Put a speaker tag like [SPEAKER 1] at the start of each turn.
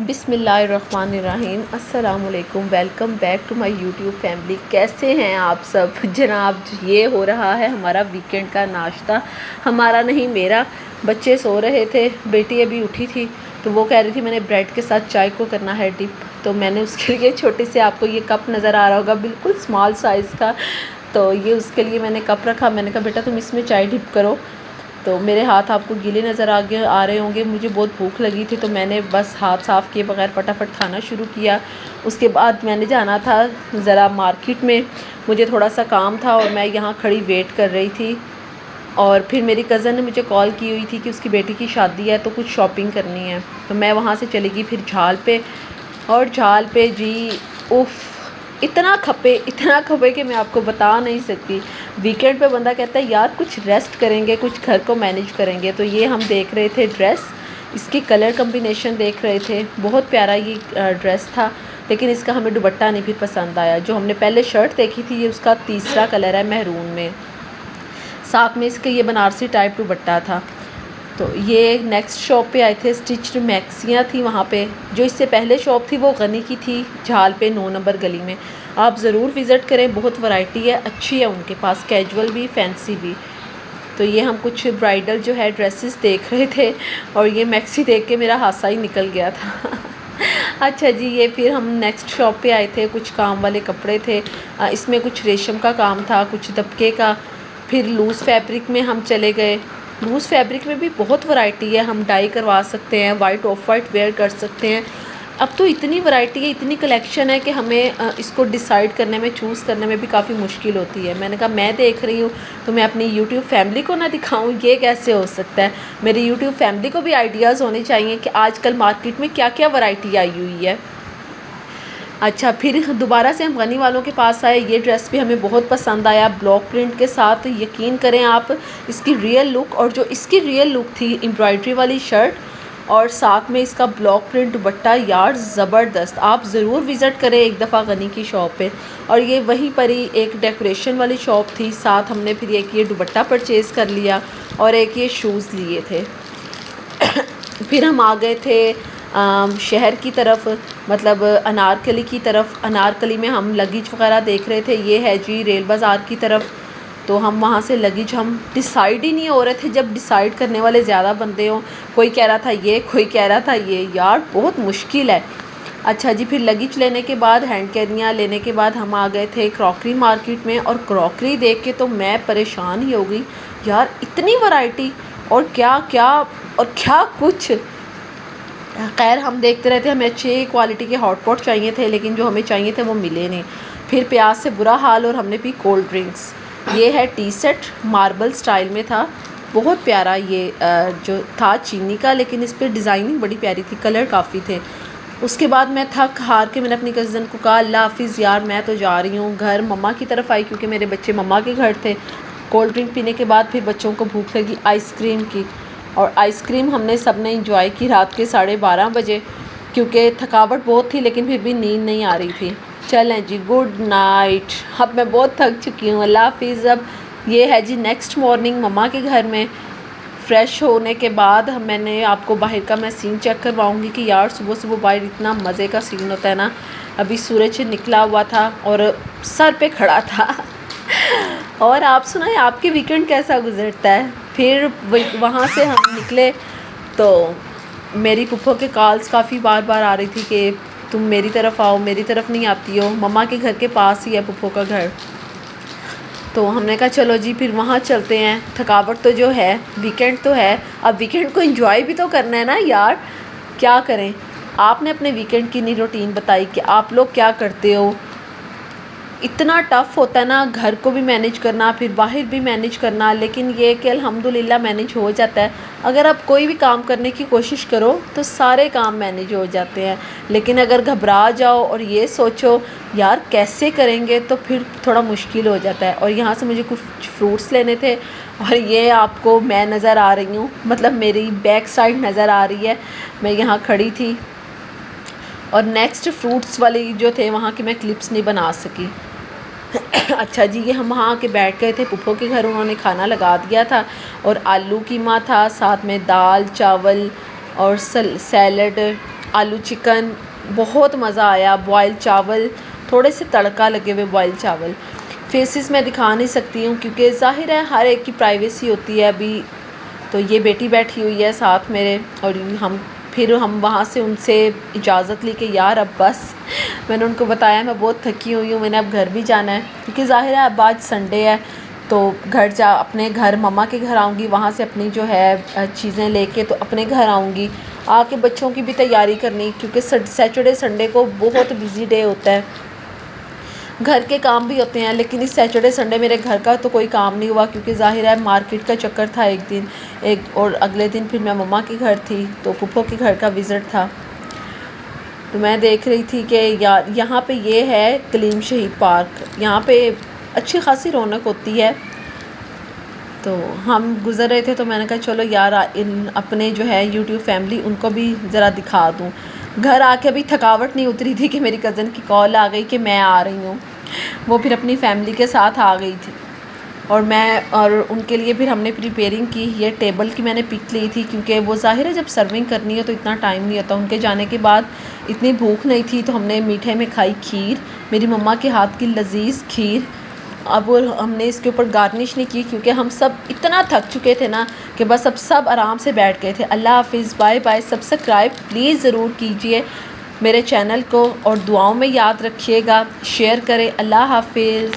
[SPEAKER 1] बिस्मिल्लाहिर्रहमानिर्रहीम अस्सलाम वालेकुम। Welcome back to my YouTube family. कैसे हैं आप सब जनाब। ये हो रहा है हमारा वीकेंड का नाश्ता। हमारा नहीं, मेरा। बच्चे सो रहे थे, बेटी अभी उठी थी तो वो कह रही थी मैंने ब्रेड के साथ चाय को करना है डिप। तो मैंने उसके लिए छोटे से, आपको ये कप नज़र आ रहा होगा बिल्कुल स्मॉल साइज़ का, तो ये उसके लिए मैंने कप रखा। मैंने कहा बेटा तुम इसमें चाय डिप करो। तो मेरे हाथ आपको गीले नज़र आ रहे होंगे। मुझे बहुत भूख लगी थी तो मैंने बस हाथ साफ़ किए बगैर फटाफट खाना शुरू किया। उसके बाद मैंने जाना था ज़रा मार्केट में, मुझे थोड़ा सा काम था और मैं यहाँ खड़ी वेट कर रही थी। और फिर मेरी कज़न ने मुझे कॉल की हुई थी कि उसकी बेटी की शादी है तो कुछ शॉपिंग करनी है, तो मैं वहाँ से चली गई फिर झाल पे। और झाल पे जी उफ़, इतना खपे कि मैं आपको बता नहीं सकती। वीकेंड पे बंदा कहता है यार कुछ रेस्ट करेंगे, कुछ घर को मैनेज करेंगे। तो ये हम देख रहे थे ड्रेस, इसकी कलर कम्बिनेशन देख रहे थे, बहुत प्यारा ये ड्रेस था। लेकिन इसका हमें दुपट्टा नहीं फिर पसंद आया। जो हमने पहले शर्ट देखी थी ये उसका तीसरा कलर है महरून में, साथ में इसके ये बनारसी टाइप दुपट्टा था। तो ये नेक्स्ट शॉप पे आए थे, स्टिच्ड मैक्सियाँ थी वहाँ पे। जो इससे पहले शॉप थी वो गनी की थी, झाल पे 9 नंबर गली में। आप ज़रूर विज़िट करें, बहुत वैरायटी है, अच्छी है उनके पास, कैजुअल भी फैंसी भी। तो ये हम कुछ ब्राइडल जो है ड्रेसेस देख रहे थे और ये मैक्सी देख के मेरा हादसा ही निकल गया था। अच्छा जी, ये फिर हम नेक्स्ट शॉप पे आए थे, कुछ काम वाले कपड़े थे। इसमें कुछ रेशम का काम था, कुछ दबके का। फिर लूज़ फैब्रिक में हम चले गए। लूज़ फैब्रिक में भी बहुत वैरायटी है, हम डाई करवा सकते हैं, वाइट ऑफ वाइट वेयर कर सकते हैं। अब तो इतनी वैरायटी है, इतनी कलेक्शन है कि हमें इसको डिसाइड करने में, चूज़ करने में भी काफ़ी मुश्किल होती है। मैंने कहा मैं देख रही हूँ तो मैं अपनी यूट्यूब फैमिली को ना दिखाऊँ, ये कैसे हो सकता है। मेरी यूट्यूब फैमिली को भी आइडियाज़ होने चाहिए कि आजकल मार्केट में क्या क्या वैरायटी आई हुई है। अच्छा, फिर दोबारा से हम गनी वालों के पास आए। ये ड्रेस भी हमें बहुत पसंद आया, ब्लॉक प्रिंट के साथ। यकीन करें आप, इसकी रियल लुक, और जो इसकी रियल लुक थी एम्ब्रॉयडरी वाली शर्ट और साथ में इसका ब्लॉक प्रिंट दुपट्टा, यार ज़बरदस्त। आप ज़रूर विज़िट करें एक दफ़ा गनी की शॉप पे। और ये वहीं पर ही एक डेकोरेशन वाली शॉप थी, साथ हमने फिर एक ये दुपट्टा परचेज़ कर लिया और एक ये शूज़ लिए थे। फिर हम आ गए थे शहर की तरफ, मतलब अनारकली की तरफ। अनारकली में हम लगेज वगैरह देख रहे थे। ये है जी रेल बाज़ार की तरफ। तो हम वहाँ से लगेज, हम डिसाइड ही नहीं हो रहे थे। जब डिसाइड करने वाले ज़्यादा बंदे हों, कोई कह रहा था ये, कोई कह रहा था ये, यार बहुत मुश्किल है। अच्छा जी, फिर लगेज लेने के बाद, हैंड कैरियाँ लेने के बाद हम आ गए थे क्रॉकरी मार्केट में। और क्रॉकरी देख के तो मैं परेशान ही हो गई यार, इतनी वैरायटी और क्या क्या और क्या कुछ। खैर हम देखते रहते, हमें अच्छे क्वालिटी के हॉट पॉट चाहिए थे, लेकिन जो हमें चाहिए थे वो मिले नहीं। फिर प्याज से बुरा हाल और हमने पी कोल्ड ड्रिंक्स। ये है टी सेट, मार्बल स्टाइल में था, बहुत प्यारा। ये जो था चीनी का, लेकिन इस पर डिज़ाइनिंग बड़ी प्यारी थी, कलर काफ़ी थे। उसके बाद मैं थक हार के मैंने अपनी कज़न को कहा अल्लाह हाफिज़ यार, मैं तो जा रही हूँ घर। मम्मा की तरफ आई क्योंकि मेरे बच्चे मम्मा के घर थे। कोल्ड ड्रिंक पीने के बाद फिर बच्चों को भूख लगी आइसक्रीम की, और आइसक्रीम हमने सब ने इंजॉय की रात के 12:30 बजे, क्योंकि थकावट बहुत थी लेकिन फिर भी नींद नहीं आ रही थी। चलें जी, गुड नाइट। अब मैं बहुत थक चुकी हूँ, अल्लाह हाफिज़। अब ये है जी नेक्स्ट मॉर्निंग मम्मा के घर में। फ़्रेश होने के बाद मैंने आपको बाहर का मैं सीन चेक करवाऊँगी कि यार सुबह सुबह बाहर इतना मज़े का सीन होता है ना। अभी सूरज निकला हुआ था और सर पे खड़ा था। और आप सुनाएं, आपके वीकेंड कैसा गुजरता है। फिर वहाँ से हम निकले तो मेरी पुप्पो के कॉल्स काफ़ी बार बार आ रही थी कि तुम मेरी तरफ आओ, मेरी तरफ नहीं आती हो। मम्मा के घर के पास ही है पुप्पो का घर। तो हमने कहा चलो जी फिर वहाँ चलते हैं। थकावट तो जो है, वीकेंड तो है, अब वीकेंड को एंजॉय भी तो करना है ना यार। क्या करें। आपने अपने वीकेंड की नहीं रूटीन बताई कि आप लोग क्या करते हो। इतना टफ़ होता है ना, घर को भी मैनेज करना, फिर बाहर भी मैनेज करना, लेकिन ये कि अल्हम्दुलिल्लाह मैनेज हो जाता है। अगर आप कोई भी काम करने की कोशिश करो तो सारे काम मैनेज हो जाते हैं, लेकिन अगर घबरा जाओ और ये सोचो यार कैसे करेंगे तो फिर थोड़ा मुश्किल हो जाता है। और यहाँ से मुझे कुछ फ्रूट्स लेने थे और ये आपको मैं नज़र आ रही हूँ, मतलब मेरी बैक साइड नज़र आ रही है, मैं यहाँ खड़ी थी। और नेक्स्ट फ्रूट्स वाली जो थे वहाँ की मैं क्लिप्स नहीं बना सकी। अच्छा जी, ये हम वहाँ आके बैठ गए थे पुप्पो के घर, उन्होंने खाना लगा दिया था और आलू कीमा था, साथ में दाल चावल और सैलड आलू चिकन, बहुत मज़ा आया। बॉयल चावल, थोड़े से तड़का लगे हुए बॉयल चावल। फेसेस मैं दिखा नहीं सकती हूँ क्योंकि ज़ाहिर है हर एक की प्राइवेसी होती है। अभी तो ये बेटी बैठी हुई है साथ मेरे, और हम वहाँ से उनसे इजाज़त ली कि यार अब बस। मैंने उनको बताया मैं बहुत थकी हुई हूँ, मैंने अब घर भी जाना है क्योंकि ज़ाहिर है अब आज संडे है, तो अपने घर मम्मा के घर आऊँगी, वहाँ से अपनी जो है चीज़ें लेके तो अपने घर आऊँगी, आके बच्चों की भी तैयारी करनी क्योंकि सैटरडे संडे को बहुत बिज़ी डे होता है। घर के काम भी होते हैं, लेकिन इस सैटरडे संडे मेरे घर का तो कोई काम नहीं हुआ क्योंकि ज़ाहिर है मार्केट का चक्कर था एक दिन, और अगले दिन फिर मैं मम्मा के घर थी तो पुप्पो के घर का विज़िट था। तो मैं देख रही थी कि यार यहाँ पे ये है कलीम शहीद पार्क, यहाँ पे अच्छी खासी रौनक होती है। तो हम गुज़र रहे थे तो मैंने कहा चलो यार इन अपने जो है यूट्यूब फैमिली उनको भी ज़रा दिखा दूँ। घर आके अभी थकावट नहीं उतरी थी कि मेरी कज़न की कॉल आ गई कि मैं आ रही हूँ। वो फिर अपनी फैमिली के साथ आ गई थी, और उनके लिए फिर हमने प्रिपेयरिंग की। ये टेबल की मैंने पिक ली थी क्योंकि वो ज़ाहिर है जब सर्विंग करनी है तो इतना टाइम नहीं होता। उनके जाने के बाद इतनी भूख नहीं थी तो हमने मीठे में खाई खीर, मेरी मम्मा के हाथ की लजीज़ खीर। अब वो हमने इसके ऊपर गार्निश नहीं की क्योंकि हम सब इतना थक चुके थे ना कि बस अब सब आराम से बैठ गए थे। अल्लाह हाफिज़, बाय बाय। सब्सक्राइब प्लीज़ ज़रूर कीजिए मेरे चैनल को और दुआओं में याद रखिएगा, शेयर करें। अल्लाह हाफिज़।